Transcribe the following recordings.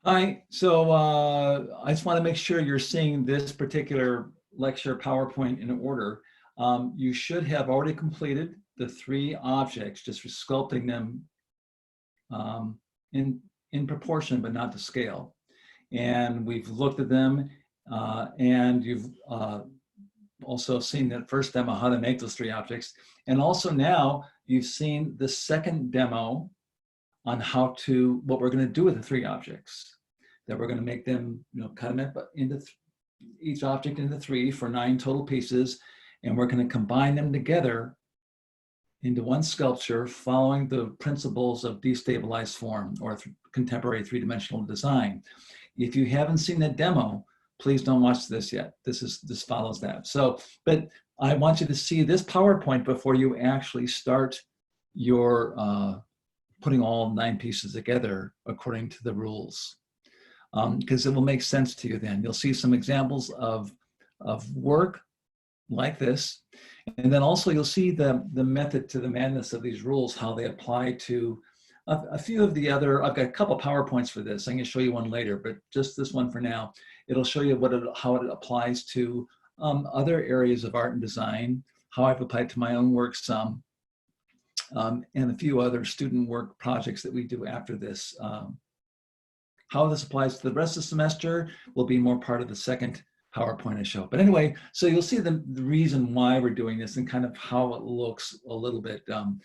Hi, so I just want to make sure you're seeing this particular lecture PowerPoint in order. You should have already completed the three objects, just for sculpting them um, in proportion, but not to scale. And we've looked at them, and you've also seen that first demo, how to make those three objects. And also now you've seen the second demo on what we're going to do with the three objects. That we're going to make them, cut them into each object into three for 9 total pieces, and we're going to combine them together into one sculpture following the principles of destabilized form or contemporary three-dimensional design. If you haven't seen the demo, please don't watch this yet. This follows that. So, but I want you to see this PowerPoint before you actually start your putting all 9 pieces together according to the rules. Because it will make sense to you then. You'll see some examples of work like this. And then also you'll see the method to the madness of these rules, how they apply to a few of the other. I've got a couple PowerPoints for this. I'm going to show you one later, but just this one for now. It'll show you how it applies to other areas of art and design, how I've applied to my own work some, and a few other student work projects that we do after this. How this applies to the rest of the semester will be more part of the second PowerPoint I show. But anyway, so you'll see the reason why we're doing this and kind of how it looks a little bit, and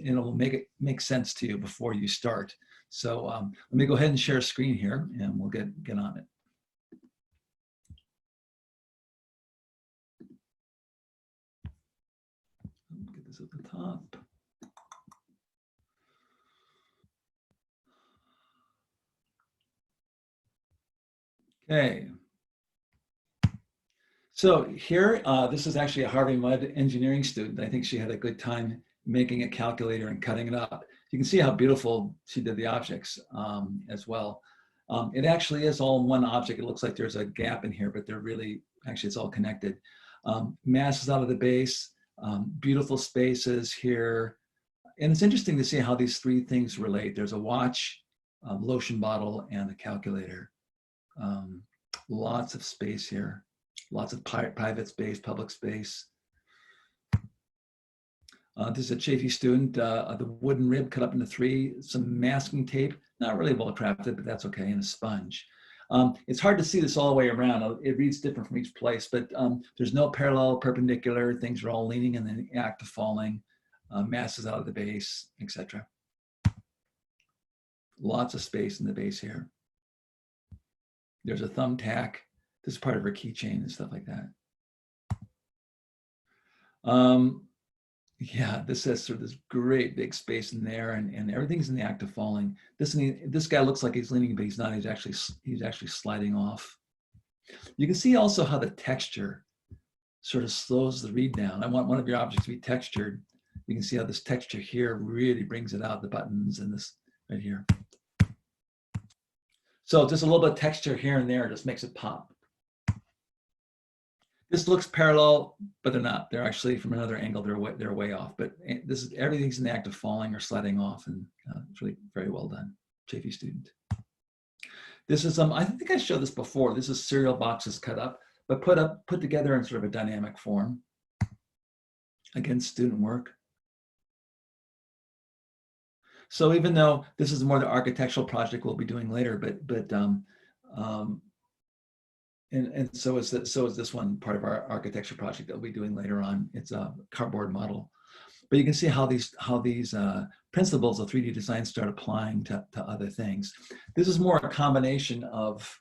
it will make sense to you before you start. So let me go ahead and share a screen here and we'll get on it. Get this at the top. Okay. So here, this is actually a Harvey Mudd engineering student. I think she had a good time making a calculator and cutting it up. You can see how beautiful she did the objects as well. It actually is all one object. It looks like there's a gap in here, but they're really, actually it's all connected. Masses out of the base, beautiful spaces here. And it's interesting to see how these three things relate. There's a watch, lotion bottle, and a calculator. Lots of space here. Lots of private space, public space. This is a Chaffee student, the wooden rib cut up into 3, some masking tape, not really well crafted, but that's okay, and a sponge. It's hard to see this all the way around. It reads different from each place, but there's no parallel, perpendicular, things are all leaning in the act of falling, masses out of the base, etc. Lots of space in the base here. There's a thumbtack. This is part of her keychain and stuff like that. Yeah, this has sort of this great big space in there, and everything's in the act of falling. This guy looks like he's leaning, but he's not. He's actually sliding off. You can see also how the texture sort of slows the read down. I want one of your objects to be textured. You can see how this texture here really brings it out, the buttons and this right here. So just a little bit of texture here and there just makes it pop. This looks parallel, but they're not. They're actually from another angle. They're way off. But everything's in the act of falling or sliding off, and it's really very well done. Chaffee student. This is I think I showed this before. This is cereal boxes cut up, but put together in sort of a dynamic form. Again, student work. So even though this is more the architectural project we'll be doing later, and so is this one part of our architecture project that we'll be doing later on. It's a cardboard model, but you can see how these principles of 3D design start applying to other things. This is more a combination of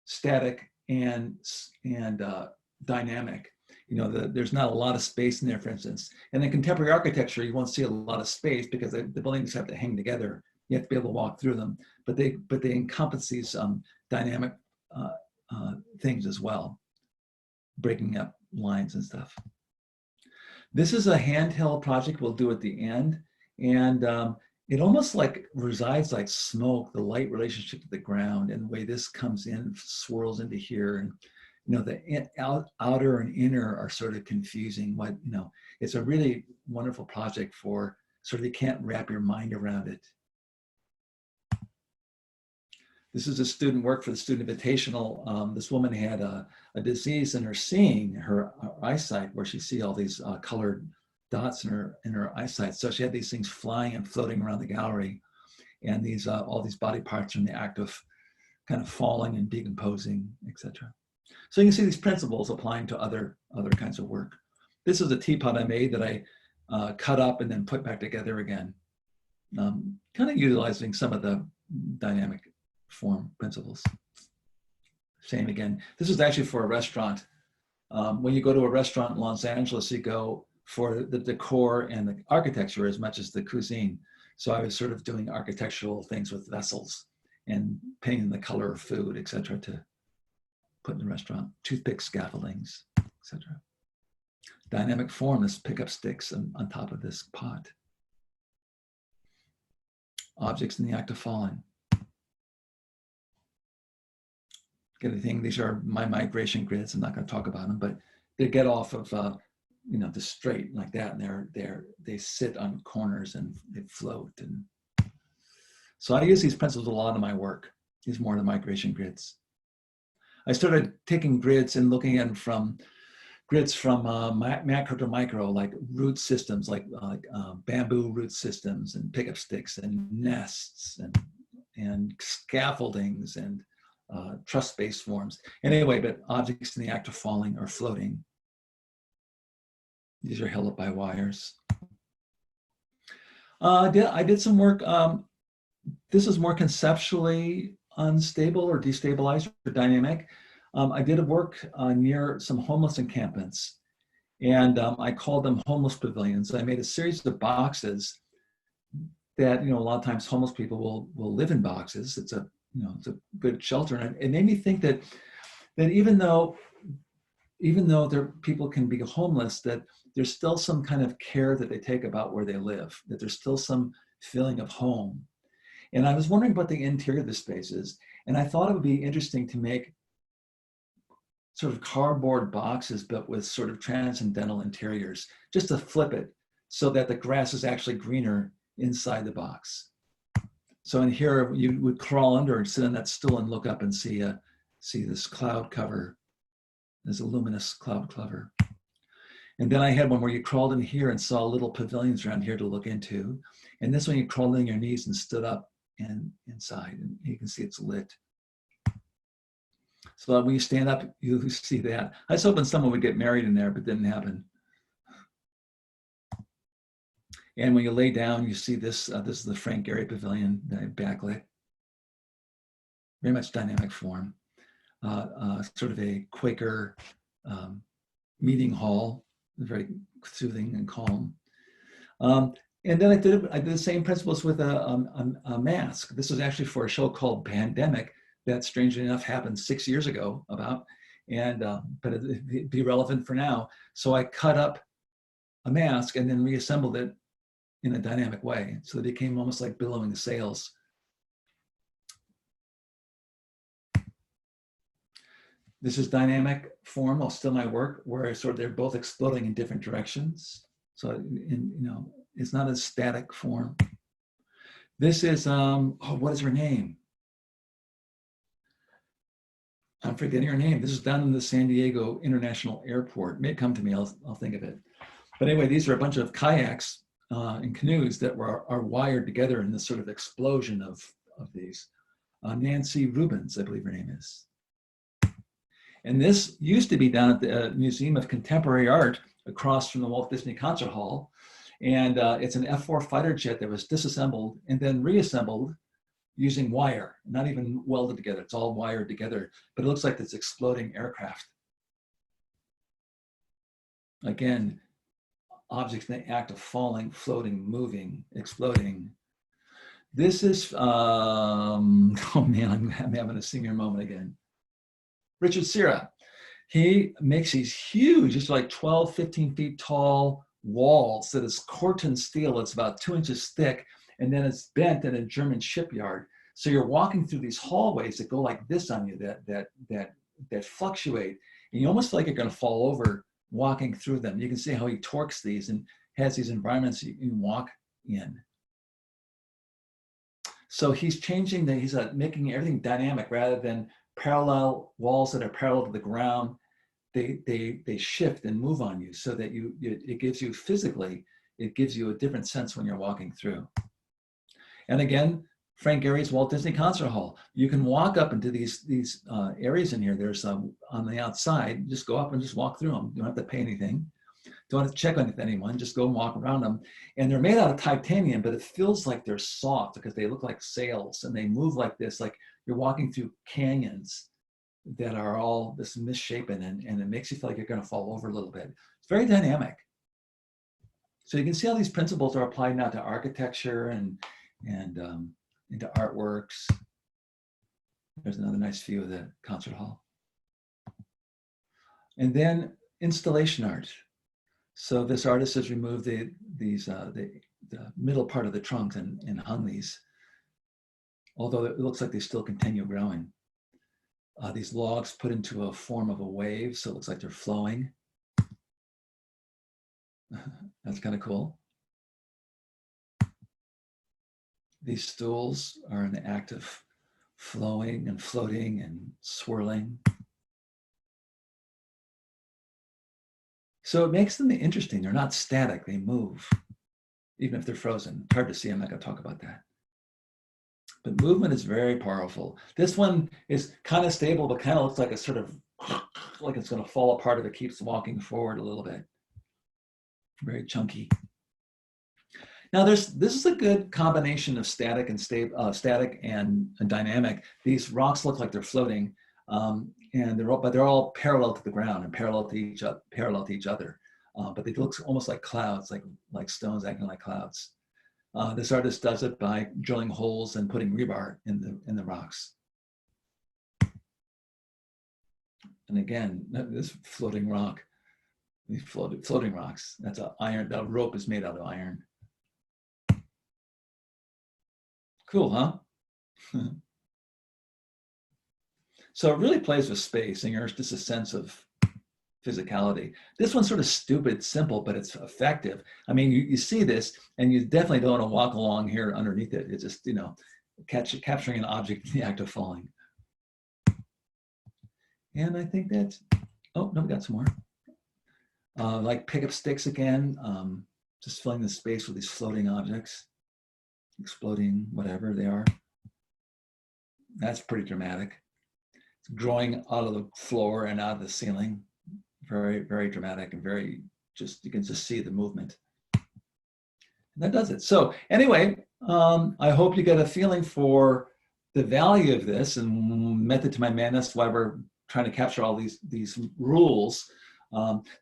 static and dynamic. There's not a lot of space in there, for instance. And in contemporary architecture, you won't see a lot of space because the buildings have to hang together. You have to be able to walk through them, but they encompass these dynamic things as well, breaking up lines and stuff. This is a handheld project we'll do at the end, and it almost like resides like smoke, the light relationship to the ground, and the way this comes in, swirls into here, and the outer and inner are sort of confusing. It's a really wonderful project for sort of, you can't wrap your mind around it. This is a student work for the Student Invitational. This woman had a disease in her seeing, her eyesight, where she see all these colored dots in her eyesight. So she had these things flying and floating around the gallery, and these all these body parts are in the act of kind of falling and decomposing, etc. So you can see these principles applying to other kinds of work. This is a teapot I made that I cut up and then put back together again, kind of utilizing some of the dynamic form principles. Same again. This is actually for a restaurant. When you go to a restaurant in Los Angeles, you go for the decor and the architecture as much as the cuisine. So I was sort of doing architectural things with vessels and painting the color of food, etc., to put in the restaurant. Toothpick scaffoldings, etc. Dynamic form, this pickup sticks on top of this pot. Objects in the act of falling. Thing, these are my migration grids. I'm not going to talk about them, but they get off of the straight like that, and they sit on corners and they float. And so I use these principles a lot in my work. These more the migration grids. I started taking grids and looking at them from grids from macro to micro, like root systems, like bamboo root systems, and pickup sticks, and nests, and scaffoldings, and truss-based forms. Anyway, but objects in the act of falling or floating. These are held up by wires. I did some work. This is more conceptually unstable or destabilized or dynamic. I did a work near some homeless encampments, and I called them homeless pavilions. I made a series of boxes that, a lot of times homeless people will live in boxes. It's a good shelter. And it made me think that even though people can be homeless, that there's still some kind of care that they take about where they live, that there's still some feeling of home. And I was wondering about the interior of the spaces, and I thought it would be interesting to make sort of cardboard boxes, but with sort of transcendental interiors, just to flip it so that the grass is actually greener inside the box. So in here, you would crawl under and sit on that stool and look up and see this cloud cover. There's a luminous cloud cover. And then I had one where you crawled in here and saw little pavilions around here to look into. And this one, you crawled on your knees and stood up and inside, and you can see it's lit. So when you stand up, you see that. I was hoping someone would get married in there, but it didn't happen. And when you lay down, you see this. This is the Frank Gehry Pavilion that I backlit. Very much dynamic form. Sort of a Quaker meeting hall, very soothing and calm. And then I did the same principles with a mask. This was actually for a show called Pandemic that, strangely enough, happened 6 years ago but it'd be relevant for now. So I cut up a mask and then reassembled it in a dynamic way. So it became almost like billowing sails. This is dynamic form, well, still my work, where they're both exploding in different directions. So, it's not a static form. This is, what is her name? I'm forgetting her name. This is down in the San Diego International Airport. It may come to me, I'll think of it. But anyway, these are a bunch of kayaks and canoes that are wired together in this sort of explosion of these. Nancy Rubens, I believe her name is. And this used to be down at the Museum of Contemporary Art across from the Walt Disney Concert Hall. And it's an F-4 fighter jet that was disassembled and then reassembled using wire, not even welded together. It's all wired together, but it looks like this exploding aircraft. Again, objects in the act of falling, floating, moving, exploding. This is, oh man, I'm having a senior moment again. Richard Serra. He makes these huge, just like 12, 15 feet tall walls that is Corten steel. It's about 2 inches thick, and then it's bent in a German shipyard. So you're walking through these hallways that go like this on you, that fluctuate, and you almost feel like you're going to fall over walking through them. You can see how he torques these and has these environments you can walk in. So he's changing he's making everything dynamic rather than parallel walls that are parallel to the ground. They shift and move on you so that it gives you physically, it gives you a different sense when you're walking through. And again, Frank Gehry's Walt Disney Concert Hall. You can walk up into these areas in here. There's on the outside, just go up and just walk through them. You don't have to pay anything. Don't have to check on anyone, just go and walk around them. And they're made out of titanium, but it feels like they're soft because they look like sails and they move like this, like you're walking through canyons that are all this misshapen, and it makes you feel like you're gonna fall over a little bit. It's very dynamic. So you can see how these principles are applied now to architecture and into artworks. There's another nice view of the concert hall. And then installation art. So this artist has removed the middle part of the trunks and hung these, although it looks like they still continue growing. These logs put into a form of a wave, so it looks like they're flowing. That's kind of cool. These stools are in the act of flowing and floating and swirling. So it makes them interesting. They're not static, they move, even if they're frozen. Hard to see, I'm not gonna talk about that. But movement is very powerful. This one is kind of stable, but kind of looks like a sort of, like it's gonna fall apart if it keeps walking forward a little bit. Very chunky. Now this is a good combination of static and dynamic. These rocks look like they're floating, and they're all parallel to the ground and parallel to each other. But they look almost like clouds, like stones acting like clouds. This artist does it by drilling holes and putting rebar in the rocks. And again, this floating rock, these floating rocks. That's an iron. That rope is made out of iron. Cool, huh? So it really plays with space, and there's just a sense of physicality. This one's sort of stupid, simple, but it's effective. I mean, you see this, and you definitely don't want to walk along here underneath it. It's just, capturing an object in the act of falling. And I think that's, oh, no, we got some more. Like pickup sticks again, just filling the space with these floating objects, exploding, whatever they are. That's pretty dramatic. It's growing out of the floor and out of the ceiling. Very, very dramatic and very you can just see the movement. And that does it. So anyway, I hope you get a feeling for the value of this and method to my madness, why we're trying to capture all these rules.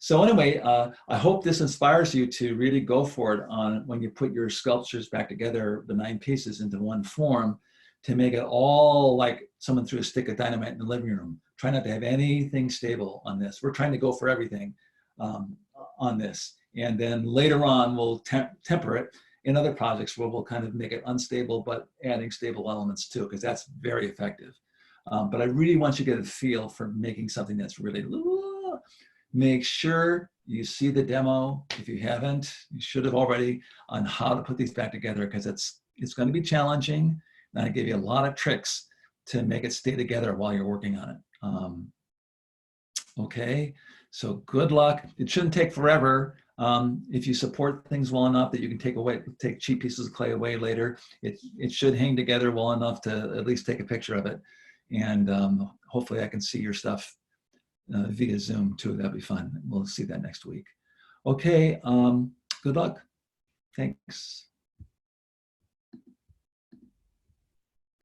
So anyway, I hope this inspires you to really go for it on when you put your sculptures back together, the 9 pieces into one form, to make it all like someone threw a stick of dynamite in the living room. Try not to have anything stable on this. We're trying to go for everything on this. And then later on, we'll temper it in other projects where we'll kind of make it unstable, but adding stable elements too, because that's very effective. But I really want you to get a feel for making something that's really, make sure you see the demo. If you haven't, you should have already, on how to put these back together, because it's going to be challenging. And I give you a lot of tricks to make it stay together while you're working on it. Okay, so good luck. It shouldn't take forever. If you support things well enough that you can take cheap pieces of clay away later, it should hang together well enough to at least take a picture of it. And hopefully I can see your stuff via Zoom too. That'd be fun. We'll see that next week. Okay, good luck. Thanks.